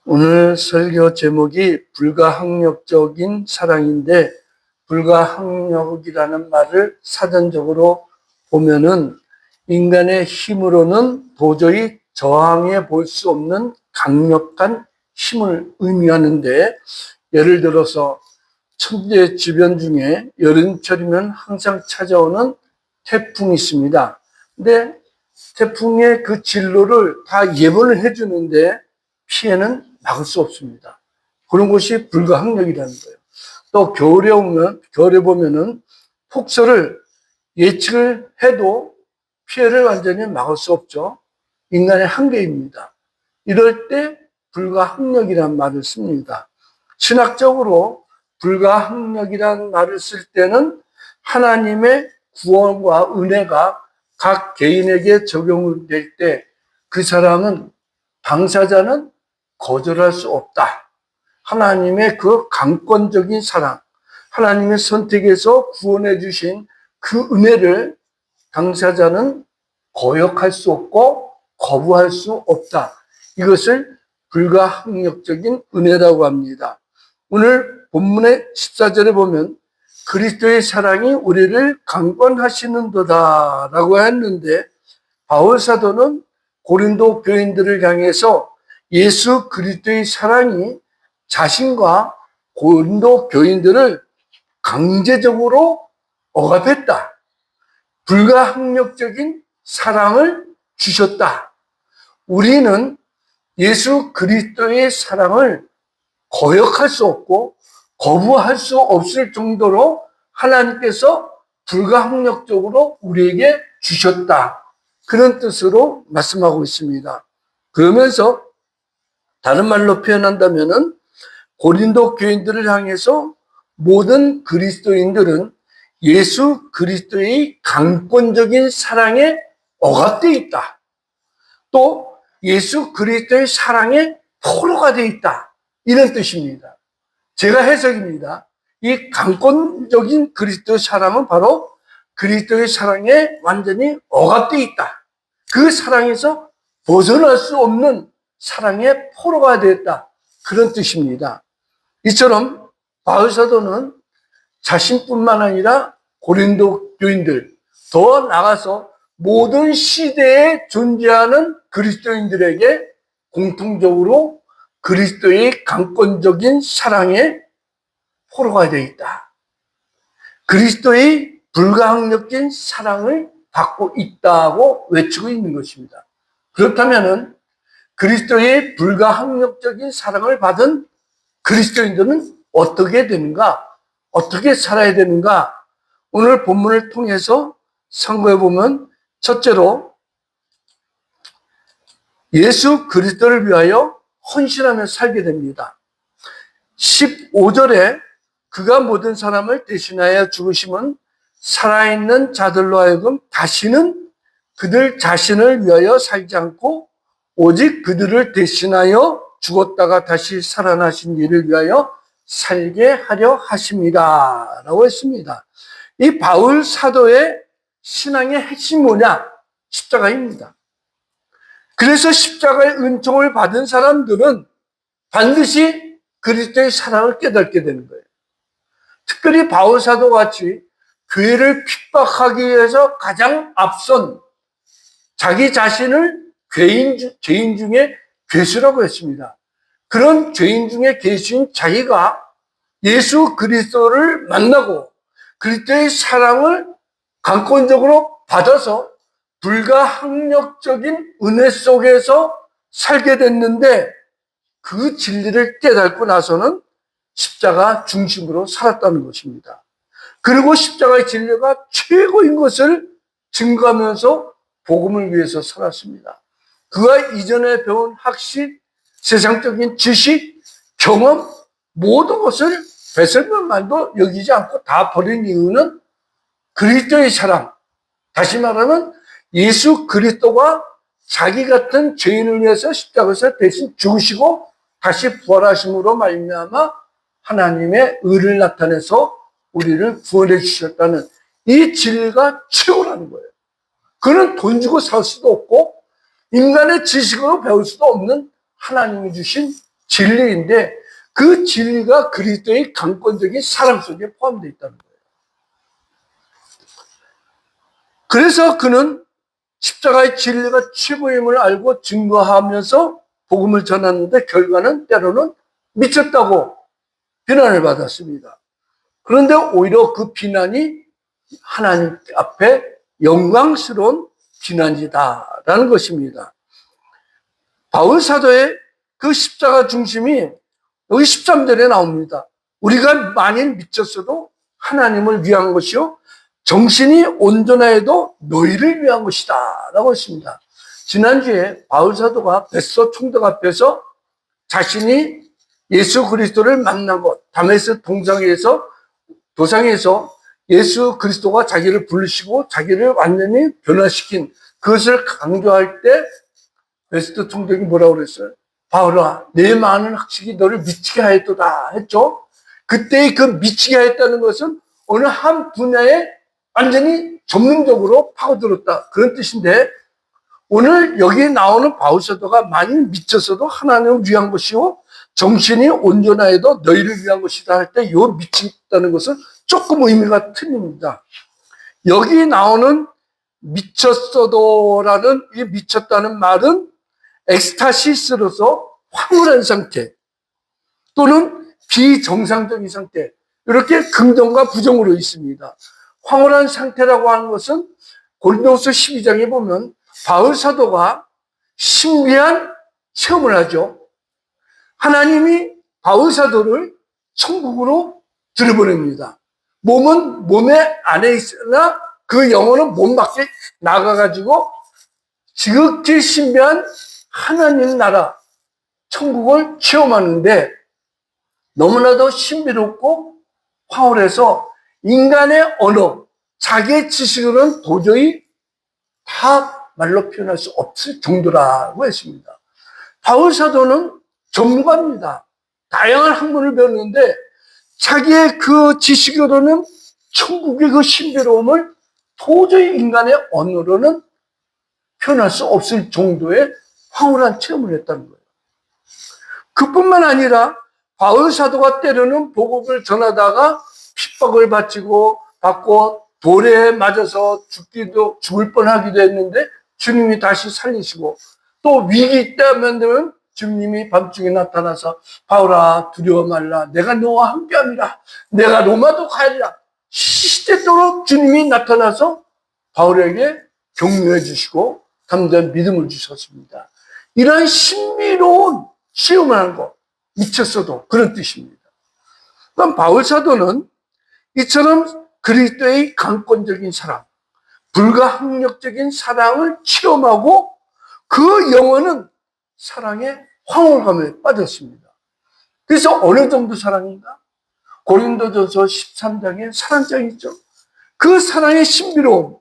오늘 설교 제목이 불가항력적인 사랑인데, 불가항력이라는 말을 사전적으로 보면은 인간의 힘으로는 도저히 저항해 볼 수 없는 강력한 힘을 의미하는데, 예를 들어서 천재 지변 중에 여름철이면 항상 찾아오는 태풍이 있습니다. 근데 태풍의 그 진로를 다 예보를 해주는데 피해는 막을 수 없습니다. 그런 것이 불가항력이라는 거예요. 또 겨울에 보면은 폭설을 예측을 해도 피해를 완전히 막을 수 없죠. 인간의 한계입니다. 이럴 때 불가항력이라는 말을 씁니다. 신학적으로 불가항력이라는 말을 쓸 때는 하나님의 구원과 은혜가 각 개인에게 적용될 때 그 사람은, 당사자는 거절할 수 없다. 하나님의 그 강권적인 사랑, 하나님의 선택에서 구원해 주신 그 은혜를 당사자는 거역할 수 없고 거부할 수 없다. 이것을 불가항력적인 은혜라고 합니다. 오늘 본문의 14절에 보면 그리스도의 사랑이 우리를 강권하시는도다 라고 했는데, 바울 사도는 고린도 교인들을 향해서 예수 그리스도의 사랑이 자신과 고린도 교인들을 강제적으로 억압했다. 불가항력적인 사랑을 주셨다. 우리는 예수 그리스도의 사랑을 거역할 수 없고 거부할 수 없을 정도로 하나님께서 불가항력적으로 우리에게 주셨다. 그런 뜻으로 말씀하고 있습니다. 그러면서 다른 말로 표현한다면은 고린도 교인들을 향해서 모든 그리스도인들은 예수 그리스도의 강권적인 사랑에 억압되어 있다. 또 예수 그리스도의 사랑에 포로가 되어 있다. 이런 뜻입니다. 제가 해석입니다. 이 강권적인 그리스도의 사랑은 바로 그리스도의 사랑에 완전히 억압되어 있다. 그 사랑에서 벗어날 수 없는 사랑의 포로가 되었다. 그런 뜻입니다. 이처럼 바울 사도는 자신뿐만 아니라 고린도 교인들, 더 나아가서 모든 시대에 존재하는 그리스도인들에게 공통적으로 그리스도의 강권적인 사랑에 포로가 되어 있다. 그리스도의 불가항력적인 사랑을 받고 있다고 외치고 있는 것입니다. 그렇다면 그리스도의 불가항력적인 사랑을 받은 그리스도인들은 어떻게 되는가? 어떻게 살아야 되는가? 오늘 본문을 통해서 상고해 보면, 첫째로 예수 그리스도를 위하여 헌신하며 살게 됩니다. 15절에 그가 모든 사람을 대신하여 죽으심은 살아있는 자들로 하여금 다시는 그들 자신을 위하여 살지 않고 오직 그들을 대신하여 죽었다가 다시 살아나신 이를 위하여 살게 하려 하십니다 라고 했습니다. 이 바울 사도의 신앙의 핵심이 뭐냐? 십자가입니다. 그래서 십자가의 은총을 받은 사람들은 반드시 그리스도의 사랑을 깨닫게 되는 거예요. 특별히 바울 사도 같이 교회를 핍박하기 위해서 가장 앞선 자기 자신을 죄인 중에 괴수라고 했습니다. 그런 죄인 중에 괴수인 자기가 예수 그리스도를 만나고 그리스도의 사랑을 강권적으로 받아서 불가항력적인 은혜 속에서 살게 됐는데, 그 진리를 깨닫고 나서는 십자가 중심으로 살았다는 것입니다. 그리고 십자가의 진리가 최고인 것을 증거하면서 복음을 위해서 살았습니다. 그가 이전에 배운 학식, 세상적인 지식, 경험, 모든 것을 배설물만도 여기지 않고 다 버린 이유는 그리스도의 사랑, 다시 말하면 예수 그리스도가 자기 같은 죄인을 위해서 십자가에서 대신 죽으시고 다시 부활하심으로 말미암아 하나님의 의를 나타내서 우리를 구원해 주셨다는 이 진리가 최고라는 거예요. 그는 돈 주고 살 수도 없고 인간의 지식으로 배울 수도 없는 하나님이 주신 진리인데 그 진리가 그리스도의 강권적인 사랑 속에 포함되어 있다는 거예요. 그래서 그는 십자가의 진리가 최고임을 알고 증거하면서 복음을 전하는데 결과는 때로는 미쳤다고 비난을 받았습니다. 그런데 오히려 그 비난이 하나님 앞에 영광스러운 비난이다라는 것입니다. 바울 사도의 그 십자가 중심이 여기 13절에 나옵니다. 우리가 만일 미쳤어도 하나님을 위한 것이요 정신이 온전하여도 너희를 위한 것이다 라고 했습니다. 지난주에 바울 사도가 베소 총독 앞에서 자신이 예수 그리스도를 만난 것, 다메섹 도상에서 예수 그리스도가 자기를 부르시고 자기를 완전히 변화시킨 그것을 강조할 때 베스트 총독이 뭐라고 그랬어요? 바울아, 내 많은 학식이 너를 미치게 하였도다 했죠. 그때의 그 미치게 하였다는 것은 어느 한 분야에 완전히 전문적으로 파고들었다 그런 뜻인데, 오늘 여기에 나오는 바울 사도가 만일 미쳤어도 하나님을 위한 것이요 정신이 온전하여도 너희를 위한 것이다 할 때 이 미쳤다는 것은 조금 의미가 틀립니다. 여기 나오는 미쳤어도라는 이 미쳤다는 말은 엑스타시스로서 황홀한 상태 또는 비정상적인 상태, 이렇게 긍정과 부정으로 있습니다. 황홀한 상태라고 하는 것은 고린도후서 12장에 보면 바울 사도가 신비한 체험을 하죠. 하나님이 바울 사도를 천국으로 들여보냅니다. 몸은 몸의 안에 있으나 그 영혼은 몸 밖에 나가가지고 지극히 신비한 하나님 나라 천국을 체험하는데 너무나도 신비롭고 황홀해서 인간의 언어, 자기의 지식으로는 도저히 다 말로 표현할 수 없을 정도라고 했습니다. 바울 사도는 전문가입니다. 다양한 학문을 배웠는데 자기의 그 지식으로는 천국의 그 신비로움을 도저히 인간의 언어로는 표현할 수 없을 정도의 황홀한 체험을 했다는 거예요. 그뿐만 아니라 바울 사도가 때로는 복음을 전하다가 핍박을 받고 돌에 맞아서 죽을 뻔하기도 했는데 주님이 다시 살리시고, 또 위기 때만 되면 주님이 밤중에 나타나서 바울아 두려워 말라, 내가 너와 함께함이라, 내가 로마도 가리라, 시시때도록 주님이 나타나서 바울에게 격려해 주시고 담대한 믿음을 주셨습니다. 이러한 신비로운 시험을 하는 거, 미쳤어도 그런 뜻입니다. 그럼 바울 사도는 이처럼 그리스도의 강권적인 사랑, 불가항력적인 사랑을 체험하고 그 영혼은 사랑의 황홀감에 빠졌습니다. 그래서 어느 정도 사랑인가? 고린도전서 13장에 사랑장이 있죠. 그 사랑의 신비로움,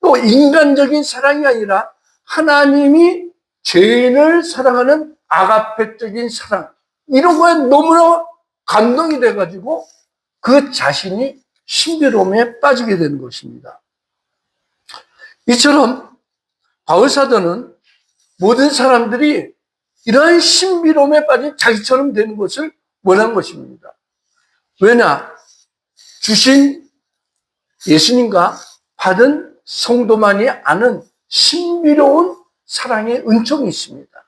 또 인간적인 사랑이 아니라 하나님이 죄인을 사랑하는 아가페적인 사랑, 이런 거에 너무나 감동이 돼가지고 그 자신이 신비로움에 빠지게 되는 것입니다. 이처럼 바울 사도는 모든 사람들이 이러한 신비로움에 빠진 자기처럼 되는 것을 원한 것입니다. 왜냐? 주신 예수님과 받은 성도만이 아는 신비로운 사랑의 은총이 있습니다.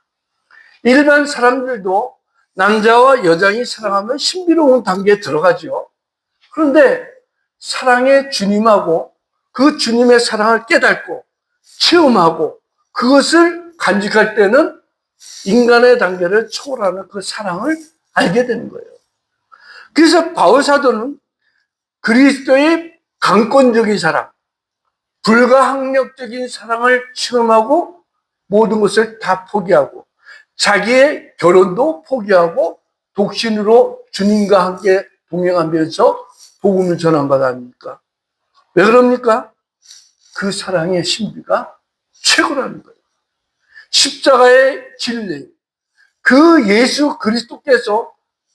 일반 사람들도 남자와 여자이 사랑하면 신비로운 단계에 들어가죠. 그런데 사랑의 주님하고 그 주님의 사랑을 깨닫고 체험하고 그것을 간직할 때는 인간의 단계를 초월하는 그 사랑을 알게 되는 거예요. 그래서 바울 사도는 그리스도의 강권적인 사랑, 불가항력적인 사랑을 체험하고 모든 것을 다 포기하고 자기의 결혼도 포기하고 독신으로 주님과 함께 동행하면서 복음을 전한받아 합니까? 왜 그럽니까? 그 사랑의 신비가 최고라는 거예요. 십자가의 진리, 그 예수 그리스도께서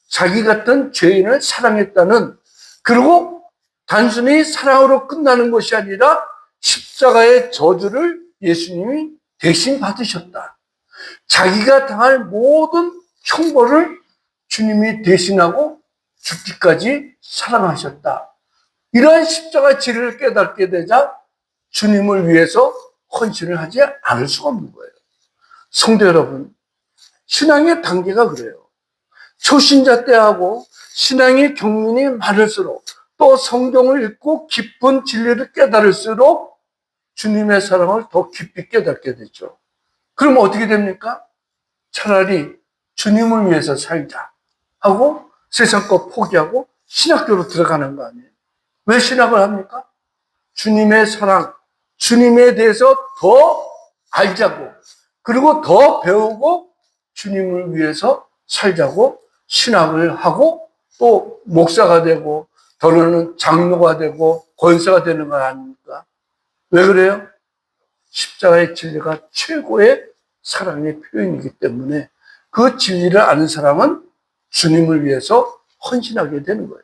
자기 같은 죄인을 사랑했다는, 그리고 단순히 사랑으로 끝나는 것이 아니라 십자가의 저주를 예수님이 대신 받으셨다. 자기가 당할 모든 형벌을 주님이 대신하고 죽기까지 사랑하셨다. 이러한 십자가 진리를 깨닫게 되자 주님을 위해서 헌신을 하지 않을 수가 없는 거예요. 성도 여러분, 신앙의 단계가 그래요. 초신자 때하고 신앙의 경륜이 많을수록 또 성경을 읽고 깊은 진리를 깨달을수록 주님의 사랑을 더 깊이 깨닫게 되죠. 그럼 어떻게 됩니까? 차라리 주님을 위해서 살자 하고 세상 것 포기하고 신학교로 들어가는 거 아니에요. 왜 신학을 합니까? 주님의 사랑, 주님에 대해서 더 알자고, 그리고 더 배우고 주님을 위해서 살자고 신학을 하고 또 목사가 되고 더러는 장로가 되고 권사가 되는 거 아닙니까? 왜 그래요? 십자가의 진리가 최고의 사랑의 표현이기 때문에 그 진리를 아는 사람은 주님을 위해서 헌신하게 되는 거예요.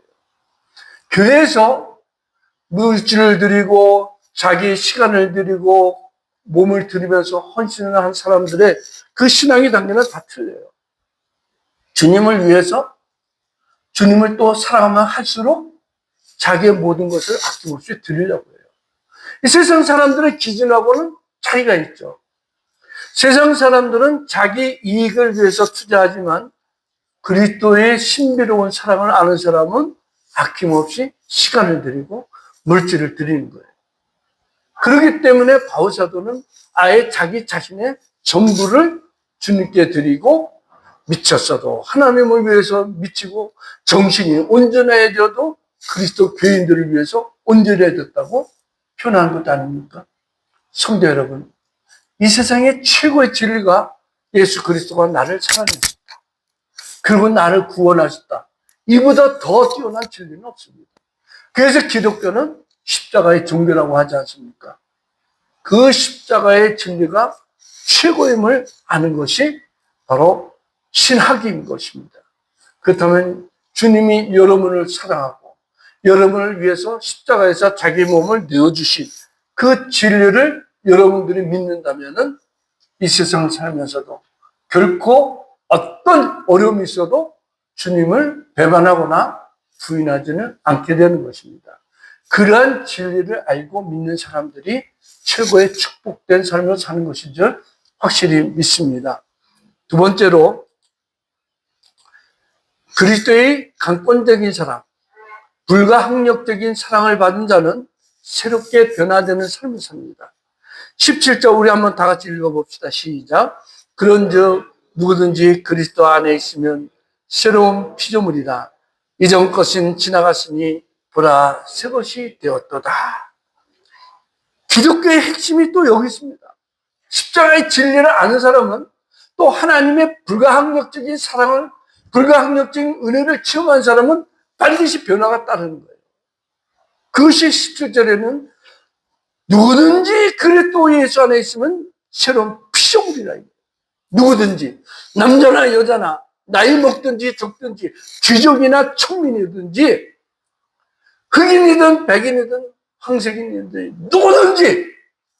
교회에서 물질을 드리고 자기 시간을 드리고 몸을 들이면서 헌신을 한 사람들의 그 신앙의 단계는 다 틀려요. 주님을 위해서 주님을 또 사랑하면 할수록 자기의 모든 것을 아낌없이 드리려고 해요. 이 세상 사람들의 기준하고는 차이가 있죠. 세상 사람들은 자기 이익을 위해서 투자하지만 그리스도의 신비로운 사랑을 아는 사람은 아낌없이 시간을 드리고 물질을 드리는 거예요. 그렇기 때문에 바울사도는 아예 자기 자신의 전부를 주님께 드리고 미쳤어도 하나님을 위해서 미치고 정신이 온전해져도 그리스도 교인들을 위해서 온전해졌다고 표현한 것 아닙니까? 성도 여러분, 이 세상의 최고의 진리가 예수 그리스도가 나를 사랑했다. 그리고 나를 구원하셨다. 이보다 더 뛰어난 진리는 없습니다. 그래서 기독교는 십자가의 종교라고 하지 않습니까? 그 십자가의 진리가 최고임을 아는 것이 바로 신학인 것입니다. 그렇다면 주님이 여러분을 사랑하고 여러분을 위해서 십자가에서 자기 몸을 내어주신 그 진리를 여러분들이 믿는다면 이 세상을 살면서도 결코 어떤 어려움이 있어도 주님을 배반하거나 부인하지는 않게 되는 것입니다. 그러한 진리를 알고 믿는 사람들이 최고의 축복된 삶을 사는 것인 줄 확실히 믿습니다. 두 번째로, 그리스도의 강권적인 사랑, 불가항력적인 사랑을 받은 자는 새롭게 변화되는 삶을 삽니다. 17절 우리 한번 다 같이 읽어봅시다. 시작. 그런즉 누구든지 그리스도 안에 있으면 새로운 피조물이라. 이전 것은 지나갔으니 보라 새 것이 되었도다. 기독교의 핵심이 또 여기 있습니다. 십자가의 진리를 아는 사람은 또 하나님의 불가항력적인 사랑을, 불가항력적인 은혜를 체험한 사람은 반드시 변화가 따르는 거예요. 그것이 17절에는 누구든지 그리스도 예수 안에 있으면 새로운 피조물이라. 누구든지, 남자나 여자나 나이 먹든지 적든지 귀족이나 천민이든지 흑인이든 백인이든 황색인이든 누구든지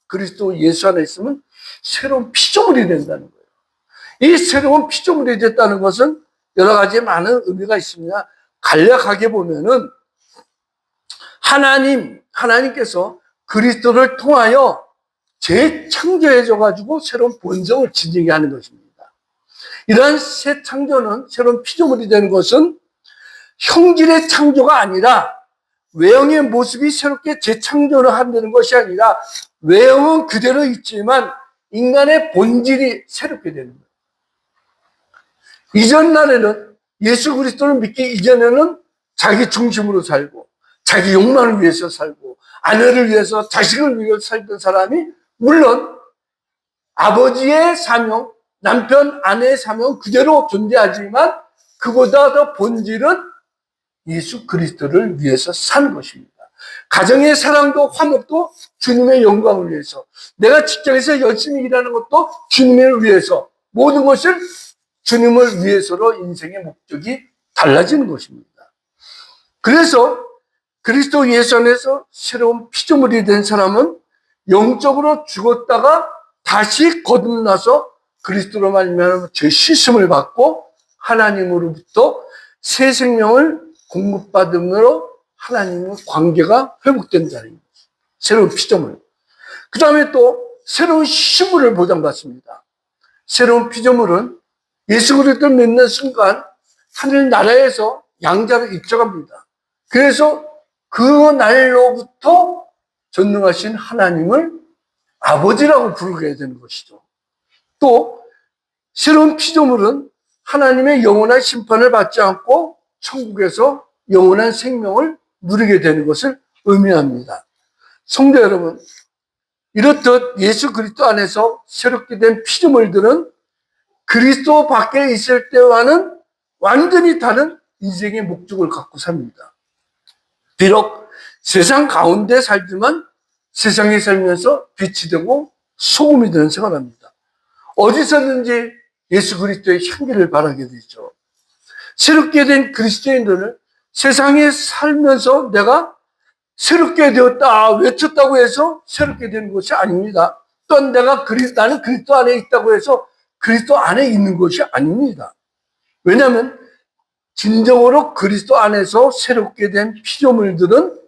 그리스도 예수 안에 있으면 새로운 피조물이 된다는 거예요. 이 새로운 피조물이 됐다는 것은 여러 가지 많은 의미가 있습니다. 간략하게 보면은 하나님께서 그리스도를 통하여 재창조해줘가지고 새로운 본성을 지니게 하는 것입니다. 이러한 새 창조는, 새로운 피조물이 되는 것은 형질의 창조가 아니라 외형의 모습이 새롭게 재창조를 한다는 것이 아니라 외형은 그대로 있지만 인간의 본질이 새롭게 되는 거예요. 이전 날에는 예수 그리스도를 믿기 이전에는 자기 중심으로 살고 자기 욕망을 위해서 살고 아내를 위해서 자식을 위해서 살던 사람이 물론 아버지의 사명, 남편, 아내의 사명 그대로 존재하지만 그보다 더 본질은 예수 그리스도를 위해서 사는 것입니다. 가정의 사랑도 화목도 주님의 영광을 위해서, 내가 직장에서 열심히 일하는 것도 주님을 위해서, 모든 것을 주님을 위해서로 인생의 목적이 달라지는 것입니다. 그래서 그리스도 예수 안에서 새로운 피조물이 된 사람은 영적으로 죽었다가 다시 거듭나서 그리스도로 말미암아 죄 씻음을 받고 하나님으로부터 새 생명을 공급받음으로 하나님의 관계가 회복된다는 거예요. 새로운 피조물. 그 다음에 또 새로운 시물을 보장받습니다. 새로운 피조물은 예수 그리스도를 믿는 순간 하늘나라에서 양자로 입적합니다. 그래서 그 날로부터 전능하신 하나님을 아버지라고 부르게 되는 것이죠. 또 새로운 피조물은 하나님의 영원한 심판을 받지 않고 천국에서 영원한 생명을 누리게 되는 것을 의미합니다. 성도 여러분, 이렇듯 예수 그리스도 안에서 새롭게 된 피조물들은 그리스도 밖에 있을 때와는 완전히 다른 인생의 목적을 갖고 삽니다. 비록 세상 가운데 살지만 세상에 살면서 빛이 되고 소금이 되는 생활을 합니다. 어디서든지 예수 그리스도의 향기를 바라게 되죠. 새롭게 된 그리스도인들은 세상에 살면서 내가 새롭게 되었다 외쳤다고 해서 새롭게 되는 것이 아닙니다. 또한 나는 그리스도 안에 있다고 해서 그리스도 안에 있는 것이 아닙니다. 왜냐하면 진정으로 그리스도 안에서 새롭게 된 피조물들은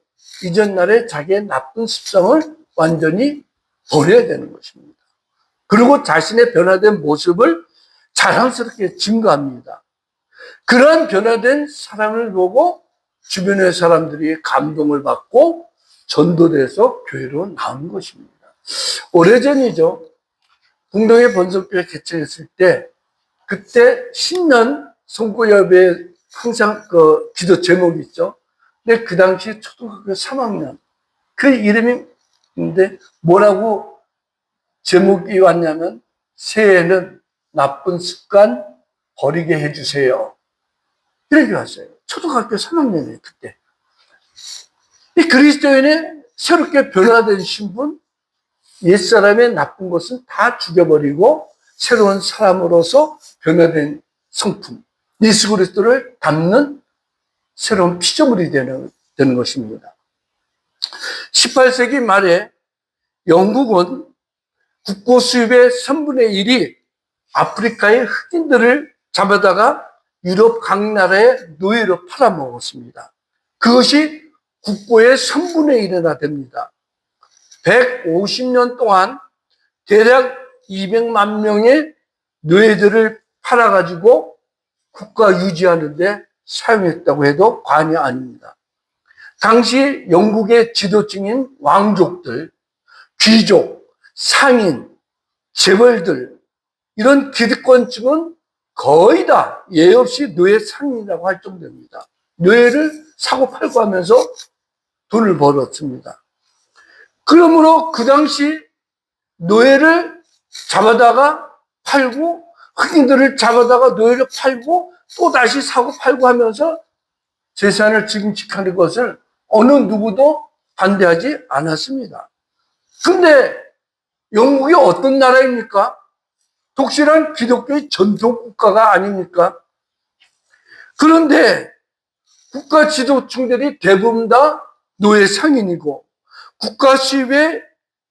이전날에 자기의 나쁜 습성을 완전히 버려야 되는 것입니다. 그리고 자신의 변화된 모습을 자랑스럽게 증거합니다. 그러한 변화된 사람을 보고 주변의 사람들이 감동을 받고 전도돼서 교회로 나온 것입니다. 오래전이죠. 공동의 번성교회 개최했을 때 그때 신년 선고협에 항상 그 기도 제목이 있죠. 근데 그 당시 초등학교 3학년 그 이름인데 뭐라고 제목이 왔냐면 새해에는 나쁜 습관 버리게 해주세요. 이렇게 왔어요. 초등학교 3학년이에요, 그때. 이 그리스도인의 새롭게 변화된 신분, 옛사람의 나쁜 것은 다 죽여버리고 새로운 사람으로서 변화된 성품, 예수 그리스도를 담는 새로운 피조물이 되는 것입니다. 18세기 말에 영국은 국고 수입의 3분의 1이 아프리카의 흑인들을 잡아다가 유럽 각 나라에 노예로 팔아먹었습니다. 그것이 국고의 3분의 1이나 됩니다. 150년 동안 대략 200만 명의 노예들을 팔아가지고 국가 유지하는 데 사용했다고 해도 과언이 아닙니다. 당시 영국의 지도층인 왕족들, 귀족, 상인, 재벌들 이런 기득권층은 거의 다 예 없이 노예 상인이라고 할 정도입니다. 노예를 사고 팔고 하면서 돈을 벌었습니다. 그러므로 그 당시 노예를 잡아다가 팔고 흑인들을 잡아다가 노예를 팔고 또 다시 사고 팔고 하면서 재산을 증식하는 것을 어느 누구도 반대하지 않았습니다. 근데 영국이 어떤 나라입니까? 독실한 기독교의 전통 국가가 아닙니까? 그런데 국가 지도층들이 대부분 다 노예 상인이고 국가 수입의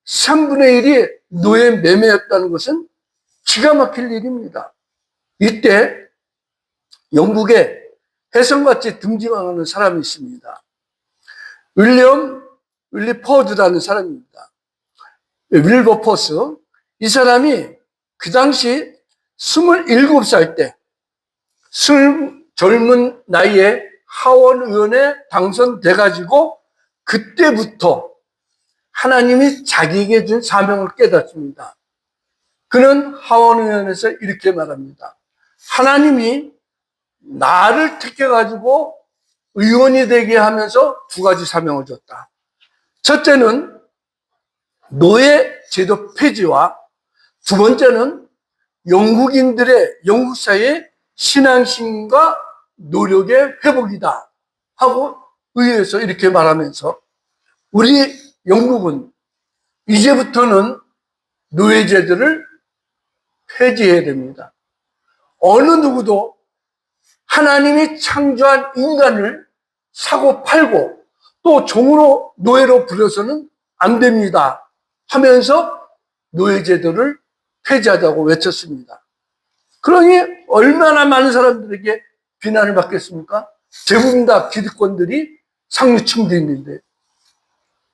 3분의 1이 노예 매매였다는 것은 기가 막힐 일입니다. 이때 영국에 혜성같이 등장하는 사람이 있습니다. 윌리포드라는 사람입니다. 윌버포스. 이 사람이 그 당시 27살 때 젊은 나이에 하원 의원에 당선돼가지고 그때부터 하나님이 자기에게 준 사명을 깨닫습니다. 그는 하원 의원에서 이렇게 말합니다. 하나님이 나를 택해가지고 의원이 되게 하면서 두 가지 사명을 줬다. 첫째는 노예 제도 폐지와 두 번째는 영국 사회의 신앙심과 노력의 회복이다 하고 의회에서 이렇게 말하면서 우리 영국은 이제부터는 노예제도를 폐지해야 됩니다. 어느 누구도 하나님이 창조한 인간을 사고 팔고 또 종으로 노예로 부려서는 안 됩니다 하면서 노예제도를 폐지하자고 외쳤습니다. 그러니 얼마나 많은 사람들에게 비난을 받겠습니까? 대부분 다 기득권들이 상류층들이 있는데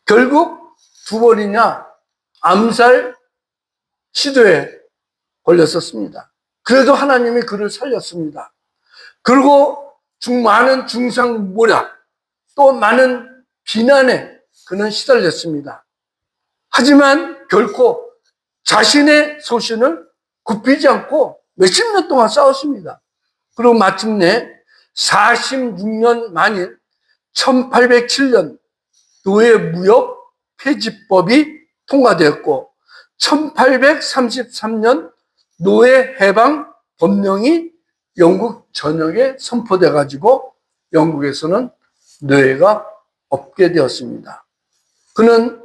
결국 2번이나 암살 시도에 걸렸었습니다. 그래도 하나님이 그를 살렸습니다. 그리고 많은 중상모략 또 많은 비난에 그는 시달렸습니다. 하지만 결코 자신의 소신을 굽히지 않고 몇십 년 동안 싸웠습니다. 그리고 마침내 46년 만인 1807년 노예무역 폐지법이 통과되었고 1833년 노예해방 법령이 영국 전역에 선포돼 가지고 영국에서는 노예가 없게 되었습니다. 그는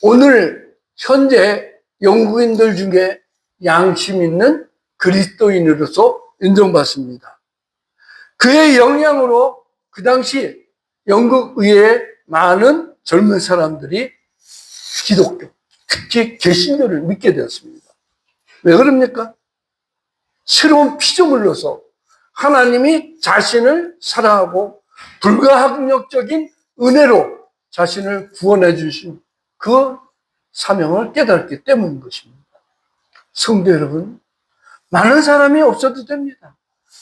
오늘 현재 영국인들 중에 양심 있는 그리스도인으로서 인정받습니다. 그의 영향으로 그 당시 영국 의회의 많은 젊은 사람들이 기독교, 특히 개신교를 믿게 되었습니다. 왜 그럽니까? 새로운 피조물로서 하나님이 자신을 사랑하고 불가항력적인 은혜로 자신을 구원해 주신 그 사명을 깨달았기 때문인 것입니다. 성도 여러분, 많은 사람이 없어도 됩니다.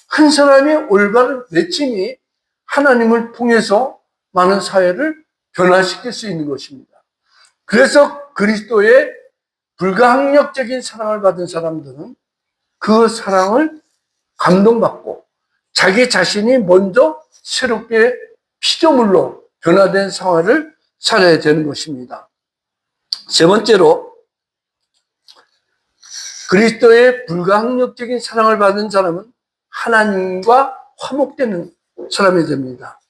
한 사람이 올바른 외침이 하나님을 통해서 많은 사회를 변화시킬 수 있는 것입니다. 그래서 그리스도의 불가항력적인 사랑을 받은 사람들은 그 사랑을 감동받고 자기 자신이 먼저 새롭게 피조물로 변화된 생활을 살아야 되는 것입니다. 세 번째로 그리스도의 불가항력적인 사랑을 받은 사람은 하나님과 화목되는 사람이 됩니다.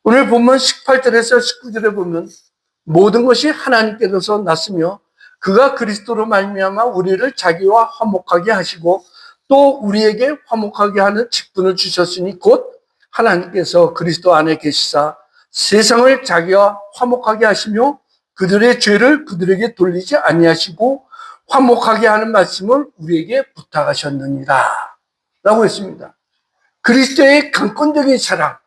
오늘 본문 18절에서 19절에 보면 모든 것이 하나님께로서 났으며 그가 그리스도로 말미암아 우리를 자기와 화목하게 하시고 또 우리에게 화목하게 하는 직분을 주셨으니 곧 하나님께서 그리스도 안에 계시사 세상을 자기와 화목하게 하시며 그들의 죄를 그들에게 돌리지 아니하시고 화목하게 하는 말씀을 우리에게 부탁하셨느니라 라고 했습니다. 그리스도의 강권적인 사랑,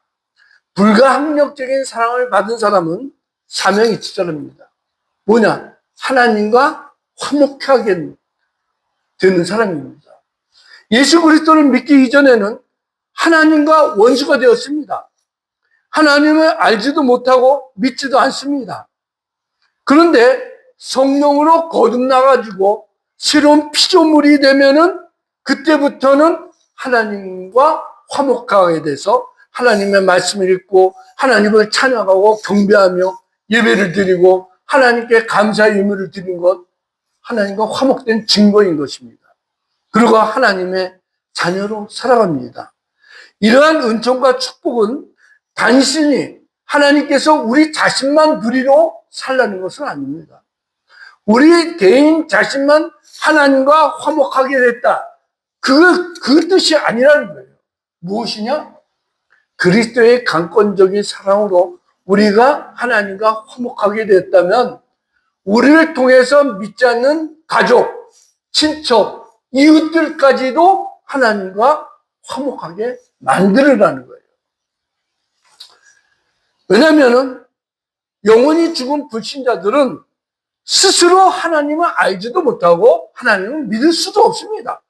불가항력적인 사랑을 받은 사람은 사명이 지절합니다. 뭐냐? 하나님과 화목하게 되는 사람입니다. 예수 그리스도를 믿기 이전에는 하나님과 원수가 되었습니다. 하나님을 알지도 못하고 믿지도 않습니다. 그런데 성령으로 거듭나가지고 새로운 피조물이 되면은 그때부터는 하나님과 화목하게 돼서 하나님의 말씀을 읽고 하나님을 찬양하고 경배하며 예배를 드리고 하나님께 감사의 의무를 드린 것, 하나님과 화목된 증거인 것입니다. 그리고 하나님의 자녀로 살아갑니다. 이러한 은총과 축복은 단순히 하나님께서 우리 자신만 누리러 살라는 것은 아닙니다. 우리 개인 자신만 하나님과 화목하게 됐다. 그 뜻이 아니라는 거예요. 무엇이냐? 그리스도의 강권적인 사랑으로 우리가 하나님과 화목하게 됐다면 우리를 통해서 믿지 않는 가족, 친척, 이웃들까지도 하나님과 화목하게 만들어가는 거예요. 왜냐하면 영원히 죽은 불신자들은 스스로 하나님을 알지도 못하고 하나님을 믿을 수도 없습니다.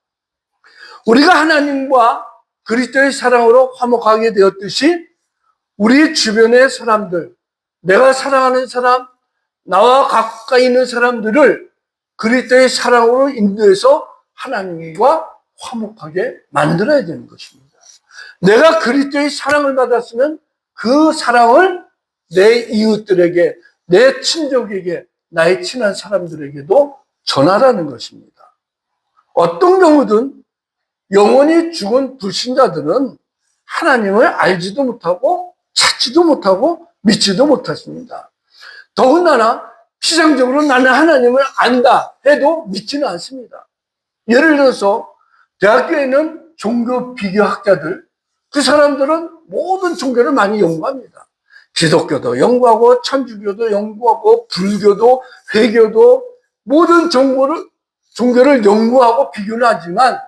우리가 하나님과 그리스도의 사랑으로 화목하게 되었듯이 우리 주변의 사람들, 내가 사랑하는 사람, 나와 가까이 있는 사람들을 그리스도의 사랑으로 인도해서 하나님과 화목하게 만들어야 되는 것입니다. 내가 그리스도의 사랑을 받았으면 그 사랑을 내 이웃들에게, 내 친족에게, 나의 친한 사람들에게도 전하라는 것입니다. 어떤 경우든 영원히 죽은 불신자들은 하나님을 알지도 못하고 찾지도 못하고 믿지도 못했습니다. 더군다나 피상적으로 나는 하나님을 안다 해도 믿지는 않습니다. 예를 들어서 대학교에 있는 종교 비교학자들, 그 사람들은 모든 종교를 많이 연구합니다. 기독교도 연구하고 천주교도 연구하고 불교도 회교도 모든 종교를 연구하고 비교를 하지만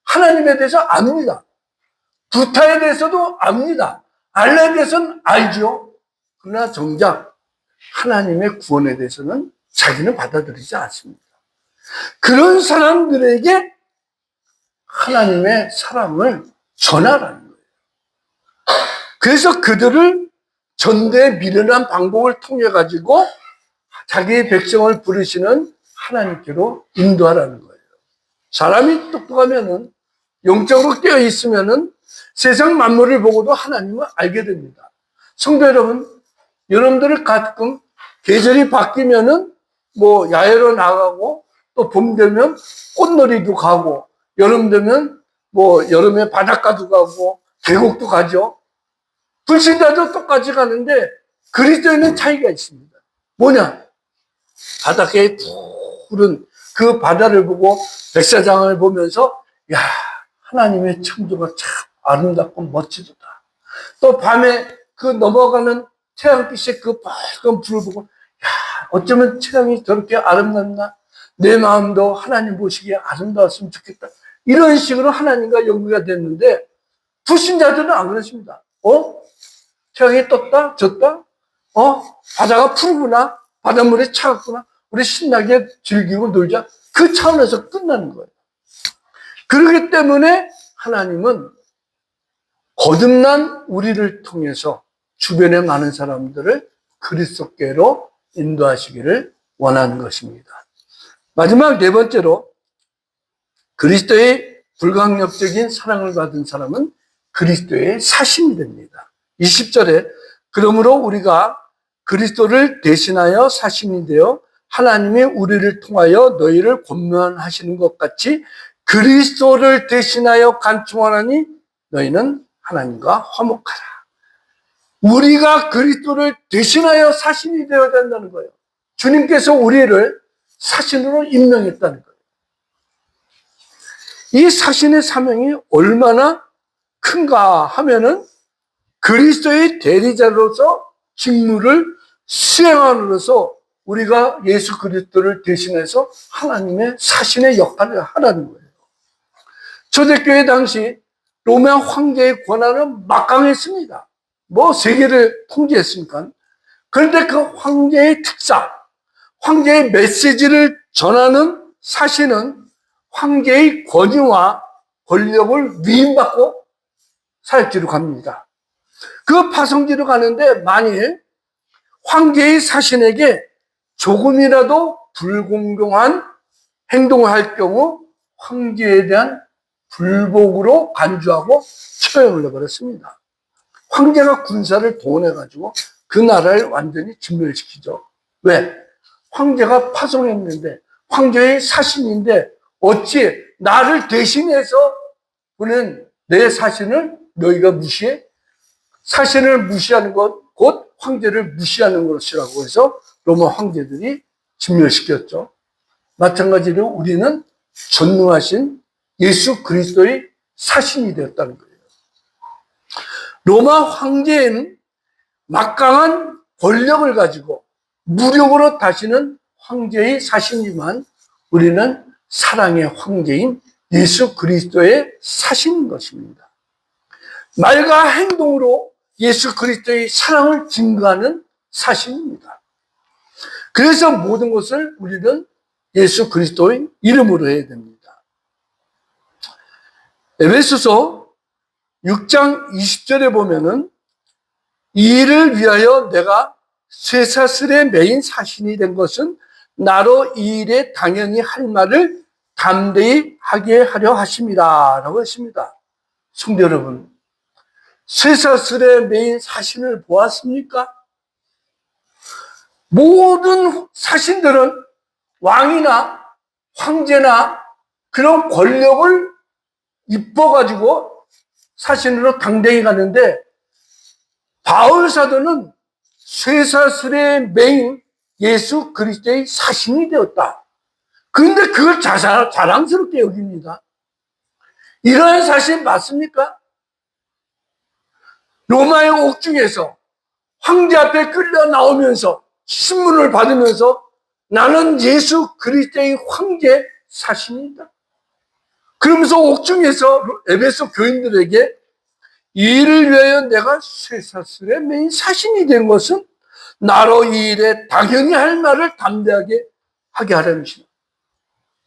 하나님에 대해서 압니다. 부타에 대해서도 압니다. 알라에 대해서는 알죠. 그러나 정작 하나님의 구원에 대해서는 자기는 받아들이지 않습니다. 그런 사람들에게 하나님의 사랑을 전하라는 거예요. 그래서 그들을 전대에 미련한 방법을 통해 가지고 자기의 백성을 부르시는 하나님께로 인도하라는 거예요. 사람이 똑똑하면은, 영적으로 깨어 있으면은 세상 만물을 보고도 하나님을 알게 됩니다. 성도 여러분, 여러분들을 가끔 계절이 바뀌면은 뭐 야외로 나가고, 또 봄 되면 꽃놀이도 가고, 여름 되면 뭐 여름에 바닷가도 가고 계곡도 가죠. 불신자도 똑같이 가는데 그리스도에는 차이가 있습니다. 뭐냐? 바닷가에 푸른 그 바다를 보고 백사장을 보면서 야, 하나님의 창조가 참 아름답고 멋지도다. 또 밤에 그 넘어가는 태양빛의 그 빨간 불을 보고 야, 어쩌면 태양이 저렇게 아름답나? 내 마음도 하나님 보시기에 아름다웠으면 좋겠다. 이런 식으로 하나님과 연구가 됐는데 불신자들은 안 그렇습니다. 태양이 떴다? 졌다? 바다가 푸르구나? 바닷물이 차갑구나? 우리 신나게 즐기고 놀자. 그 차원에서 끝나는 거예요. 그렇기 때문에 하나님은 거듭난 우리를 통해서 주변의 많은 사람들을 그리스도께로 인도하시기를 원하는 것입니다. 마지막 네 번째로, 그리스도의 불강력적인 사랑을 받은 사람은 그리스도의 사신이 됩니다. 20절에 그러므로 우리가 그리스도를 대신하여 사신이 되어 하나님이 우리를 통하여 너희를 권면하시는 것 같이 그리스도를 대신하여 간청하나니 너희는 하나님과 화목하라. 우리가 그리스도를 대신하여 사신이 되어야 된다는 거예요. 주님께서 우리를 사신으로 임명했다는 거예요. 이 사신의 사명이 얼마나 큰가 하면은 그리스도의 대리자로서 직무를 수행함으로써 우리가 예수 그리스도를 대신해서 하나님의 사신의 역할을 하라는 거예요. 초대교회 당시 로마 황제의 권한은 막강했습니다. 뭐 세계를 통제했으니까. 그런데 그 황제의 특사, 황제의 메시지를 전하는 사신은 황제의 권위와 권력을 위임받고 사역지로 갑니다. 그 파송지로 가는데 만일 황제의 사신에게 조금이라도 불공정한 행동을 할 경우 황제에 대한 불복으로 간주하고 처형을 해버렸습니다. 황제가 군사를 동원해가지고 그 나라를 완전히 진멸시키죠. 왜? 황제가 파송했는데, 황제의 사신인데 어찌 나를 대신해서 보낸 내 사신을 너희가 무시해? 사신을 무시하는 것, 곧 황제를 무시하는 것이라고 해서 로마 황제들이 진멸시켰죠. 마찬가지로 우리는 전능하신 예수 그리스도의 사신이 되었다는 거예요. 로마 황제는 막강한 권력을 가지고 무력으로 다시는 황제의 사신이지만 우리는 사랑의 황제인 예수 그리스도의 사신인 것입니다. 말과 행동으로 예수 그리스도의 사랑을 증거하는 사신입니다. 그래서 모든 것을 우리는 예수 그리스도의 이름으로 해야 됩니다. 에베소서 6장 20절에 보면은 이 일을 위하여 내가 쇠사슬에 매인 사신이 된 것은 나로 이 일에 당연히 할 말을 담대히 하게 하려 하심이라 라고 했습니다. 성도 여러분, 쇠사슬에 매인 사신을 보았습니까? 모든 사신들은 왕이나 황제나 그런 권력을 입어가지고 사신으로 당당히 가는데 바울 사도는 쇠사슬에 매인 예수 그리스도의 사신이 되었다. 그런데 그걸 자랑스럽게 여깁니다. 이러한 사실 맞습니까? 로마의 옥중에서 황제 앞에 끌려 나오면서 신문을 받으면서 나는 예수 그리스도의 황제 사신이다. 그러면서 옥중에서 에베소 교인들에게 이 일을 위하여 내가 쇠사슬에 매인 사신이 된 것은 나로 이 일에 당연히 할 말을 담대하게 하게 하려니시라.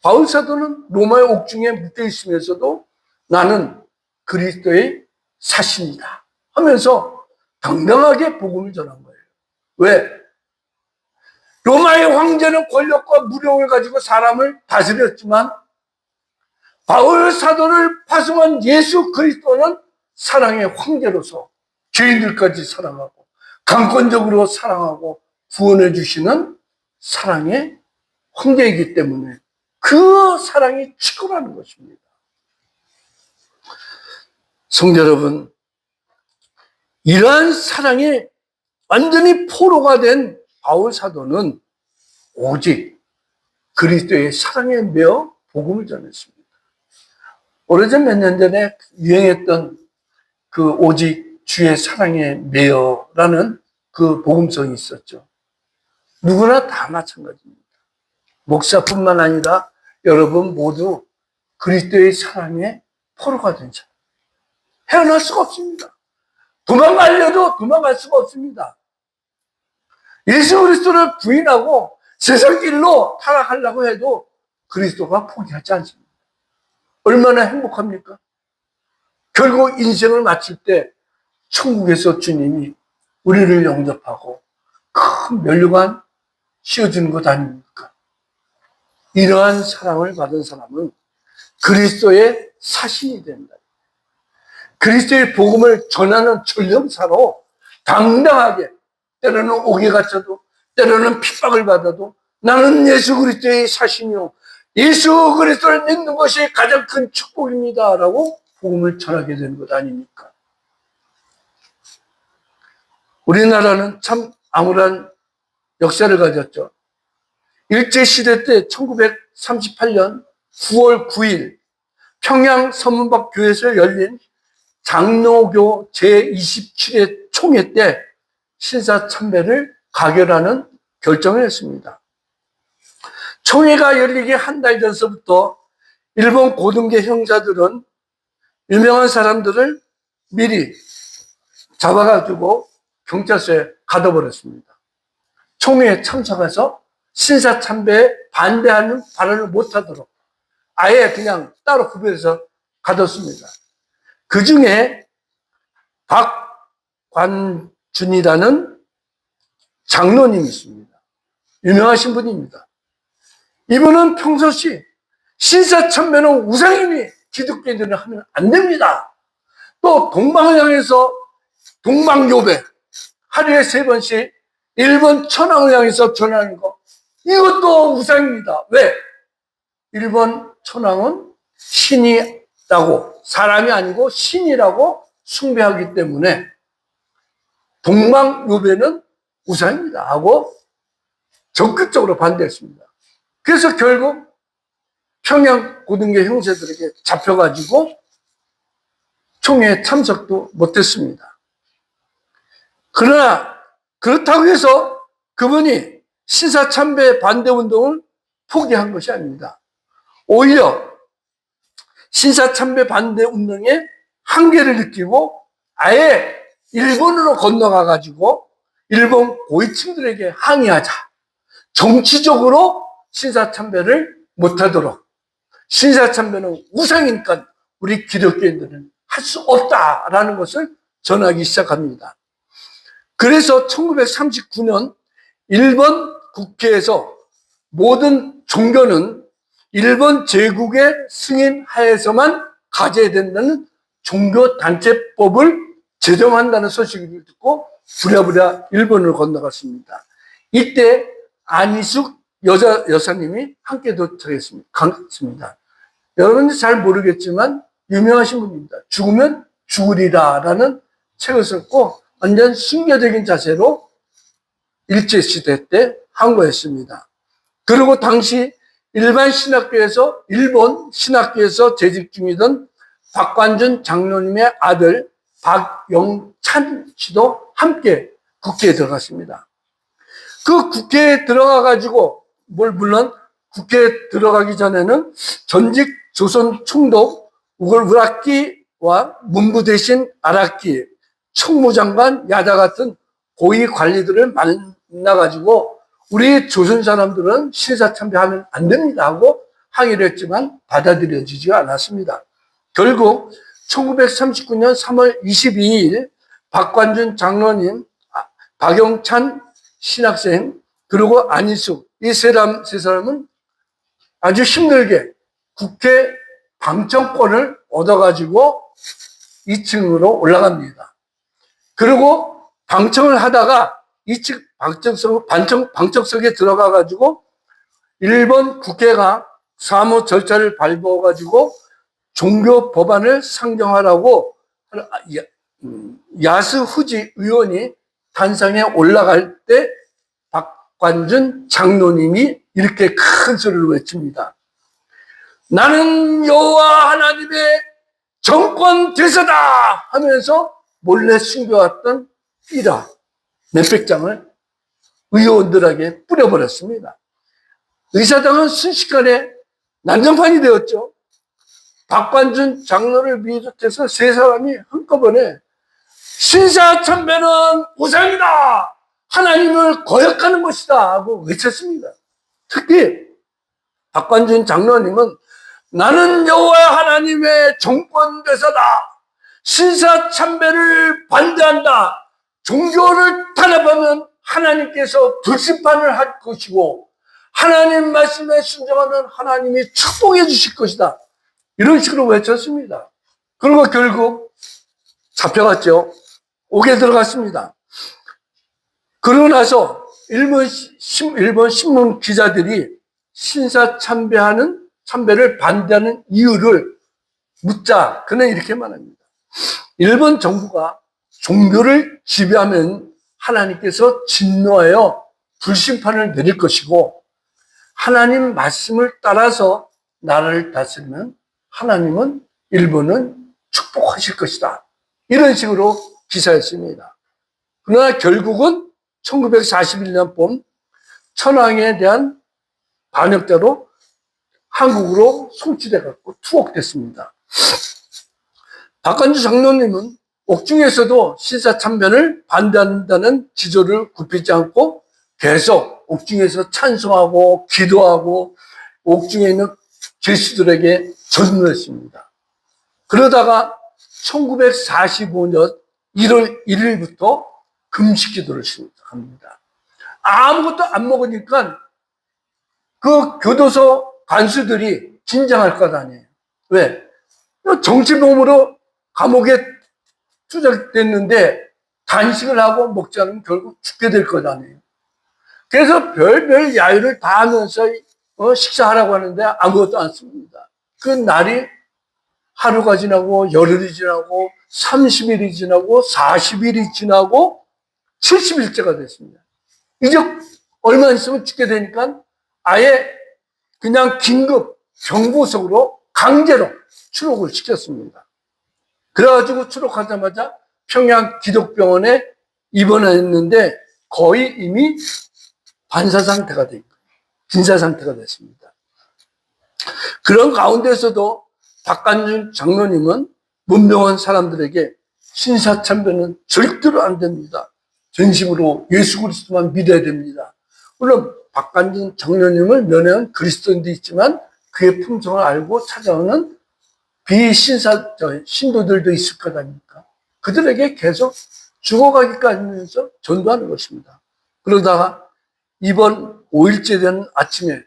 바울 사도는 로마의 옥중에 묶여 있으면서도 나는 그리스도의 사신이다 하면서 당당하게 복음을 전한 거예요. 왜? 로마의 황제는 권력과 무력을 가지고 사람을 다스렸지만 바울 사도를 파송한 예수 그리스도는 사랑의 황제로서 죄인들까지 사랑하고 강권적으로 사랑하고 구원해 주시는 사랑의 황제이기 때문에 그 사랑이 최고라는 것입니다. 성도 여러분, 이러한 사랑에 완전히 포로가 된 바울 사도는 오직 그리스도의 사랑에 매어 복음을 전했습니다. 오래전 몇 년 전에 유행했던 그 오직 주의 사랑에 매어라는 그 복음성이 있었죠. 누구나 다 마찬가지입니다. 목사뿐만 아니라 여러분 모두 그리스도의 사랑에 포로가 된 사람. 헤어날 수가 없습니다. 도망가려도 도망갈 수가 없습니다. 예수 그리스도를 부인하고 세상 길로 타락하려고 해도 그리스도가 포기하지 않습니다. 얼마나 행복합니까? 결국 인생을 마칠 때 천국에서 주님이 우리를 영접하고 큰 면류관 씌워주는 것 아닙니까? 이러한 사랑을 받은 사람은 그리스도의 사신이 된다. 그리스도의 복음을 전하는 전령사로 당당하게 때로는 옥에 갇혀도 때로는 핍박을 받아도 나는 예수 그리스도의 사신이요 예수 그리스도를 믿는 것이 가장 큰 축복입니다 라고 복음을 전하게 되는 것 아닙니까? 우리나라는 참 암울한 역사를 가졌죠. 일제시대 때 1938년 9월 9일 평양 서문박 교회에서 열린 장로교 제27회 총회 때 신사참배를 가결하는 결정을 했습니다. 총회가 열리기 한 달 전서부터 일본 고등계 형사들은 유명한 사람들을 미리 잡아가지고 경찰서에 가둬버렸습니다. 총회에 참석해서 신사참배에 반대하는 발언을 못하도록 아예 그냥 따로 구별해서 가뒀습니다. 그 중에 박관준이라는 장로님이 있습니다. 유명하신 분입니다. 이분은 평소시 신사참배는 우상이니 기독교인들은 하면 안 됩니다. 또 동방을 향해서 동방요배 하루에 3번씩 일본 천황을 향해서 전하는 거 이것도 우상입니다. 왜? 일본 천황은 신이라고 사람이 아니고 신이라고 숭배하기 때문에 동방요배는 우상입니다 하고 적극적으로 반대했습니다. 그래서 결국 평양 고등계 형제들에게 잡혀가지고 총회에 참석도 못했습니다. 그러나 그렇다고 해서 그분이 신사참배 반대운동을 포기한 것이 아닙니다. 오히려 신사참배 반대운동의 한계를 느끼고 아예 일본으로 건너가가지고 일본 고위층들에게 항의하자. 정치적으로 신사참배를 못하도록 신사참배는 우상이니까 우리 기독교인들은 할 수 없다라는 것을 전하기 시작합니다. 그래서 1939년 일본 국회에서 모든 종교는 일본 제국의 승인 하에서만 가져야 종교단체법을 제정한다는 소식을 듣고 부랴부랴 일본으로 건너갔습니다. 이때 안희숙 여사님이 함께 도착했습니다. 여러분들 잘 모르겠지만 유명하신 분입니다. 죽으면 죽으리라 라는 책을 썼고 완전 순교적인 자세로 일제시대 때 항거했습니다. 그리고 당시 일본 신학교에서 재직 중이던 박관준 장로님의 아들 박영찬 씨도 함께 국회에 들어갔습니다. 그 국회에 들어가가지고 물론 국회에 들어가기 전에는 전직 조선 총독 우라키와 문부 대신 아라키, 총무장관 야다 같은 고위 관리들을 만나가지고 우리 조선 사람들은 신사참배하면 안 됩니다 하고 항의를 했지만 받아들여지지 않았습니다. 결국 1939년 3월 22일 박관준 장로님, 박영찬 신학생, 그리고 안희숙, 이 세 사람은 아주 힘들게 국회 방청권을 얻어가지고 2층으로 올라갑니다. 그리고 방청을 하다가 2층 방청석에 들어가가지고 일본 국회가 사무 절차를 밟아가지고 종교 법안을 상정하라고 야스후지 의원이 단상에 올라갈 때 박관준 장로님이 이렇게 큰 소리를 외칩니다. 나는 여호와 하나님의 정권 대사다 하면서 몰래 숨겨왔던 삐라 몇백 장을 의원들에게 뿌려버렸습니다. 의사당은 순식간에 난장판이 되었죠. 박관준 장로를 비롯해서 세 사람이 한꺼번에 신사참배는 우상이다, 하나님을 거역하는 것이다 하고 외쳤습니다. 특히 박관준 장로님은 나는 여호와 하나님의 정권대사다, 신사참배를 반대한다, 종교를 탄압하면 하나님께서 불심판을 할 것이고 하나님 말씀에 순종하면 하나님이 축복해 주실 것이다, 이런 식으로 외쳤습니다. 그리고 결국 잡혀갔죠. 옥에 들어갔습니다. 그러고 나서 일본 신문 기자들이 참배를 반대하는 이유를 묻자 그는 이렇게 말합니다. 일본 정부가 종교를 지배하면 하나님께서 진노하여 불심판을 내릴 것이고 하나님 말씀을 따라서 나라를 다스리면 하나님은 일본은 축복하실 것이다, 이런 식으로 기사했습니다. 그러나 결국은 1941년 봄 천황에 대한 반역대로 한국으로 송치돼 갖고 투옥됐습니다. 박관주 장로님은 옥중에서도 신사참배를 반대한다는 지조를 굽히지 않고 계속 옥중에서 찬송하고 기도하고 옥중에 있는 죄수들에게 전도했습니다. 그러다가 1945년 1월 1일부터 금식 기도를 시작합니다. 아무것도 안 먹으니까 그 교도소 간수들이 긴장할 것 아니에요. 왜? 정치범으로 감옥에 투적됐는데 단식을 하고 먹지 않으면 결국 죽게 될 것 아니에요. 그래서 별별 야유를 다 하면서 식사하라고 하는데 아무것도 안 씁니다. 그 날이 하루가 지나고 열흘이 지나고 30일이 지나고 40일이 지나고 70일째가 됐습니다. 이제 얼마 있으면 죽게 되니까 아예 그냥 긴급 경보석으로 강제로 추록을 시켰습니다. 그래가지고 추록하자마자 평양 기독병원에 입원했는데 거의 이미 반사 상태가 된 거예요. 빈사 상태가 됐습니다. 그런 가운데서도 박관준 장로님은 문명한 사람들에게 신사참배는 절대로 안 됩니다. 전심으로 예수 그리스도만 믿어야 됩니다. 물론 박관준 장로님을 면회한 그리스도인도 있지만 그의 품성을 알고 찾아오는 신도들도 있을 것 아닙니까? 그들에게 계속 죽어가기까지 하면서 전도하는 것입니다. 그러다가 이번 5일째 되는 아침에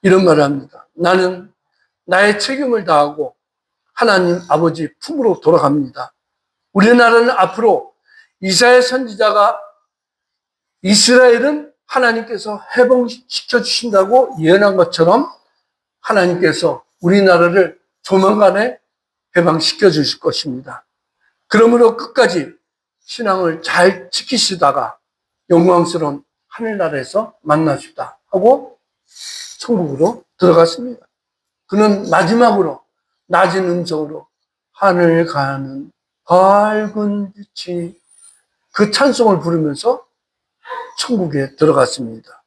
이런 말을 합니다. 나는 나의 책임을 다하고 하나님 아버지 품으로 돌아갑니다. 우리나라는 앞으로 이사야 선지자가 이스라엘은 하나님께서 해방시켜 주신다고 예언한 것처럼 하나님께서 우리나라를 조만간에 해방시켜 주실 것입니다. 그러므로 끝까지 신앙을 잘 지키시다가 영광스러운 하늘나라에서 만나시다 하고 천국으로 들어갔습니다. 그는 마지막으로 낮은 음성으로 하늘 가는 밝은 빛이, 그 찬송을 부르면서 천국에 들어갔습니다.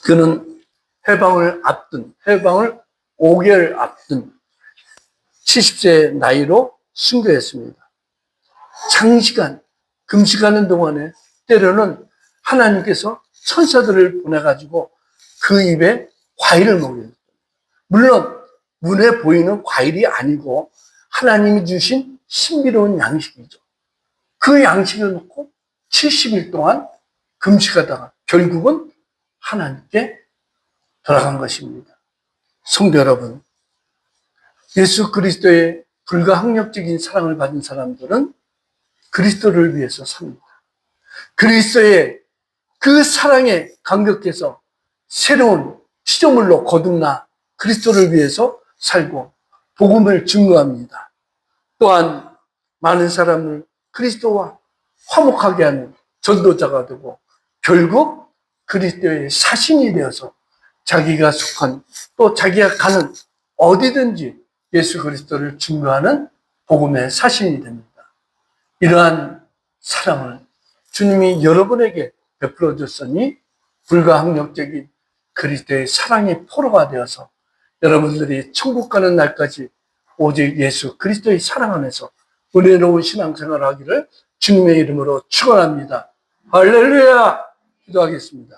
그는 해방을 앞둔, 해방을 5개월 앞둔 70세 나이로 순교했습니다. 장시간 금식하는 동안에 때로는 하나님께서 천사들을 보내가지고 그 입에 과일을 먹여요. 물론 눈에 보이는 과일이 아니고 하나님이 주신 신비로운 양식이죠. 그 양식을 놓고 70일 동안 금식하다가 결국은 하나님께 돌아간 것입니다. 성도 여러분, 예수 그리스도의 불가항력적인 사랑을 받은 사람들은 그리스도를 위해서 삽니다. 그리스도의 그 사랑에 감격해서 새로운 피조물로 거듭나 그리스도를 위해서 살고 복음을 증거합니다. 또한 많은 사람을 그리스도와 화목하게 하는 전도자가 되고 결국 그리스도의 사신이 되어서 자기가 속한 또 자기가 가는 어디든지 예수 그리스도를 증거하는 복음의 사신이 됩니다. 이러한 사랑을 주님이 여러분에게 베풀어 줬으니 불가항력적인 그리스도의 사랑의 포로가 되어서 여러분들이 천국 가는 날까지 오직 예수 그리스도의 사랑 안에서 은혜로운 신앙생활을 하기를 주님의 이름으로 축원합니다. 할렐루야! 기도하겠습니다.